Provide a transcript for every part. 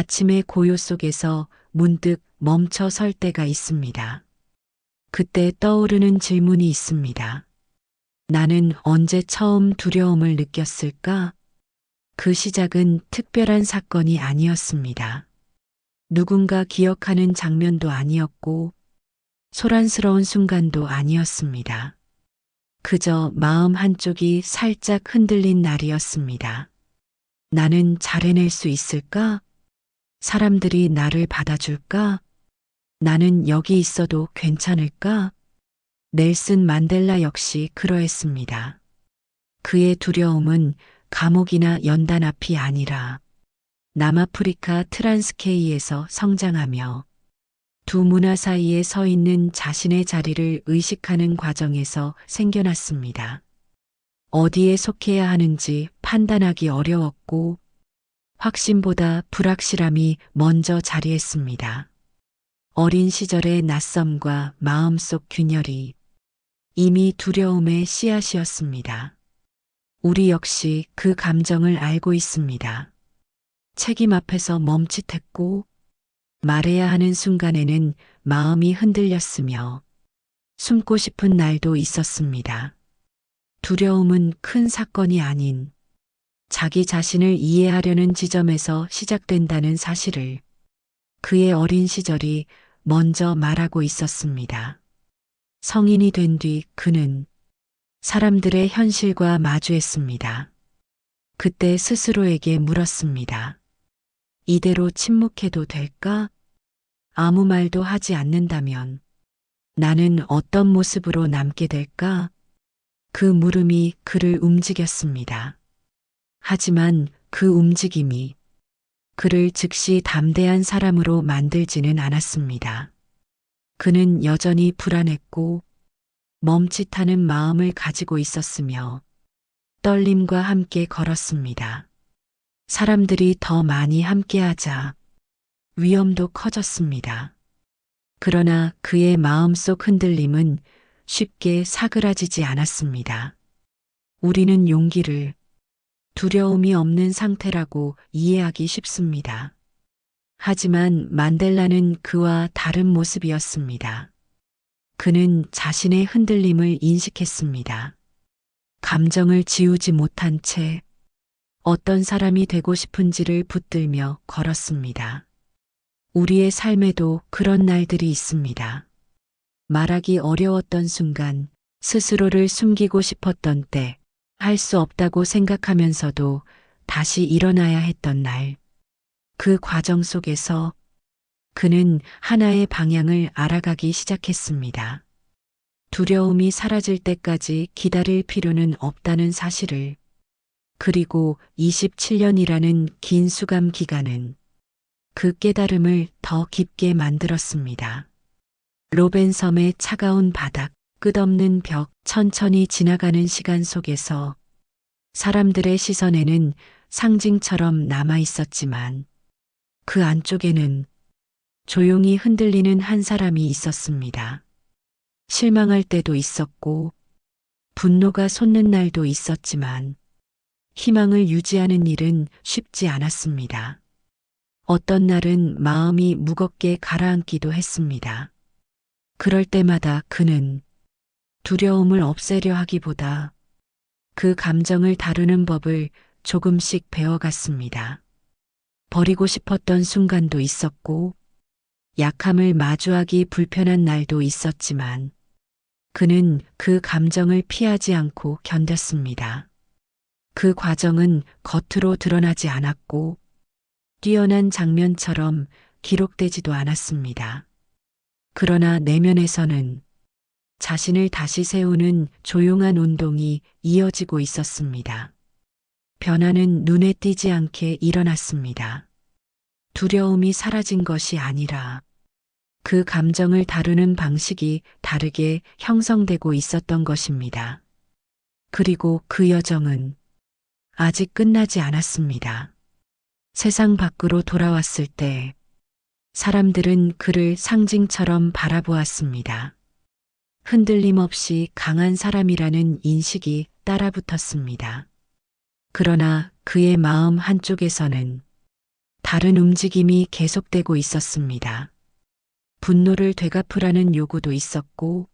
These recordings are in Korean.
아침의 고요 속에서 문득 멈춰 설 때가 있습니다. 그때 떠오르는 질문이 있습니다. 나는 언제 처음 두려움을 느꼈을까? 그 시작은 특별한 사건이 아니었습니다. 누군가 기억하는 장면도 아니었고, 소란스러운 순간도 아니었습니다. 그저 마음 한쪽이 살짝 흔들린 날이었습니다. 나는 잘 해낼 수 있을까? 사람들이 나를 받아줄까? 나는 여기 있어도 괜찮을까? 넬슨 만델라 역시 그러했습니다. 그의 두려움은 감옥이나 연단 앞이 아니라 남아프리카 트란스케이에서 성장하며 두 문화 사이에 서 있는 자신의 자리를 의식하는 과정에서 생겨났습니다. 어디에 속해야 하는지 판단하기 어려웠고 확신보다 불확실함이 먼저 자리했습니다. 어린 시절의 낯섦과 마음속 균열이 이미 두려움의 씨앗이었습니다. 우리 역시 그 감정을 알고 있습니다. 책임 앞에서 멈칫했고 말해야 하는 순간에는 마음이 흔들렸으며 숨고 싶은 날도 있었습니다. 두려움은 큰 사건이 아닌 자기 자신을 이해하려는 지점에서 시작된다는 사실을 그의 어린 시절이 먼저 말하고 있었습니다. 성인이 된 뒤 그는 사람들의 현실과 마주했습니다. 그때 스스로에게 물었습니다. 이대로 침묵해도 될까? 아무 말도 하지 않는다면 나는 어떤 모습으로 남게 될까? 그 물음이 그를 움직였습니다. 하지만 그 움직임이 그를 즉시 담대한 사람으로 만들지는 않았습니다. 그는 여전히 불안했고 멈칫하는 마음을 가지고 있었으며 떨림과 함께 걸었습니다. 사람들이 더 많이 함께하자 위험도 커졌습니다. 그러나 그의 마음속 흔들림은 쉽게 사그라지지 않았습니다. 우리는 용기를 두려움이 없는 상태라고 이해하기 쉽습니다. 하지만 만델라는 그와 다른 모습이었습니다. 그는 자신의 흔들림을 인식했습니다. 감정을 지우지 못한 채 어떤 사람이 되고 싶은지를 붙들며 걸었습니다. 우리의 삶에도 그런 날들이 있습니다. 말하기 어려웠던 순간, 스스로를 숨기고 싶었던 때, 할 수 없다고 생각하면서도 다시 일어나야 했던 날. 그 과정 속에서 그는 하나의 방향을 알아가기 시작했습니다. 두려움이 사라질 때까지 기다릴 필요는 없다는 사실을. 그리고 27년이라는 긴 수감 기간은 그 깨달음을 더 깊게 만들었습니다. 로벤섬의 차가운 바닥, 끝없는 벽, 천천히 지나가는 시간 속에서 사람들의 시선에는 상징처럼 남아 있었지만 그 안쪽에는 조용히 흔들리는 한 사람이 있었습니다. 실망할 때도 있었고 분노가 솟는 날도 있었지만 희망을 유지하는 일은 쉽지 않았습니다. 어떤 날은 마음이 무겁게 가라앉기도 했습니다. 그럴 때마다 그는 두려움을 없애려 하기보다 그 감정을 다루는 법을 조금씩 배워갔습니다. 버리고 싶었던 순간도 있었고 약함을 마주하기 불편한 날도 있었지만 그는 그 감정을 피하지 않고 견뎠습니다. 그 과정은 겉으로 드러나지 않았고 뛰어난 장면처럼 기록되지도 않았습니다. 그러나 내면에서는 자신을 다시 세우는 조용한 운동이 이어지고 있었습니다. 변화는 눈에 띄지 않게 일어났습니다. 두려움이 사라진 것이 아니라 그 감정을 다루는 방식이 다르게 형성되고 있었던 것입니다. 그리고 그 여정은 아직 끝나지 않았습니다. 세상 밖으로 돌아왔을 때 사람들은 그를 상징처럼 바라보았습니다. 흔들림 없이 강한 사람이라는 인식이 따라붙었습니다. 그러나 그의 마음 한쪽에서는 다른 움직임이 계속되고 있었습니다. 분노를 되갚으라는 요구도 있었고,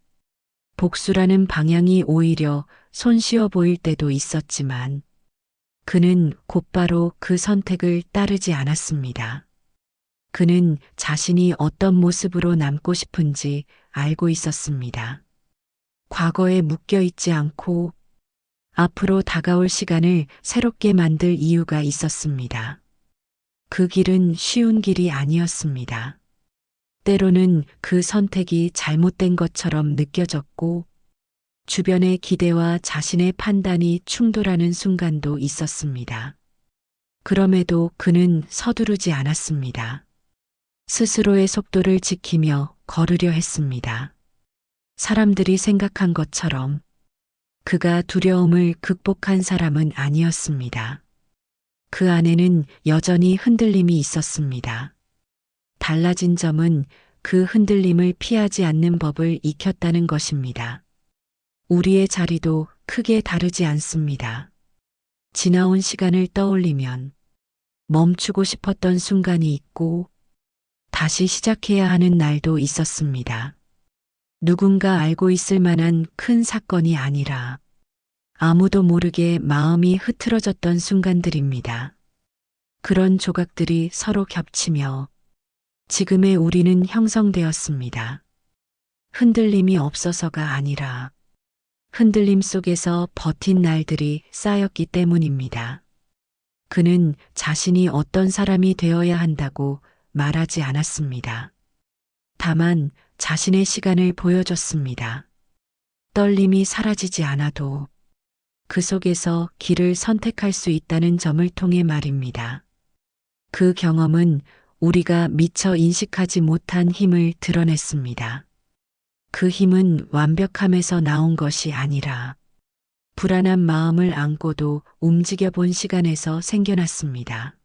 복수라는 방향이 오히려 손쉬워 보일 때도 있었지만, 그는 곧바로 그 선택을 따르지 않았습니다. 그는 자신이 어떤 모습으로 남고 싶은지 알고 있었습니다. 과거에 묶여 있지 않고 앞으로 다가올 시간을 새롭게 만들 이유가 있었습니다. 그 길은 쉬운 길이 아니었습니다. 때로는 그 선택이 잘못된 것처럼 느껴졌고, 주변의 기대와 자신의 판단이 충돌하는 순간도 있었습니다. 그럼에도 그는 서두르지 않았습니다. 스스로의 속도를 지키며 걸으려 했습니다. 사람들이 생각한 것처럼 그가 두려움을 극복한 사람은 아니었습니다. 그 안에는 여전히 흔들림이 있었습니다. 달라진 점은 그 흔들림을 피하지 않는 법을 익혔다는 것입니다. 우리의 자리도 크게 다르지 않습니다. 지나온 시간을 떠올리면 멈추고 싶었던 순간이 있고 다시 시작해야 하는 날도 있었습니다. 누군가 알고 있을 만한 큰 사건이 아니라 아무도 모르게 마음이 흐트러졌던 순간들입니다. 그런 조각들이 서로 겹치며 지금의 우리는 형성되었습니다. 흔들림이 없어서가 아니라 흔들림 속에서 버틴 날들이 쌓였기 때문입니다. 그는 자신이 어떤 사람이 되어야 한다고 말하지 않았습니다. 다만 자신의 시간을 보여줬습니다. 떨림이 사라지지 않아도 그 속에서 길을 선택할 수 있다는 점을 통해 말입니다. 그 경험은 우리가 미처 인식하지 못한 힘을 드러냈습니다. 그 힘은 완벽함에서 나온 것이 아니라 불안한 마음을 안고도 움직여 본 시간에서 생겨났습니다.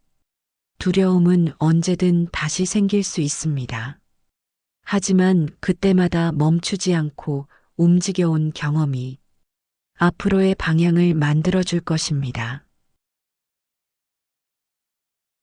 두려움은 언제든 다시 생길 수 있습니다. 하지만 그때마다 멈추지 않고 움직여온 경험이 앞으로의 방향을 만들어줄 것입니다.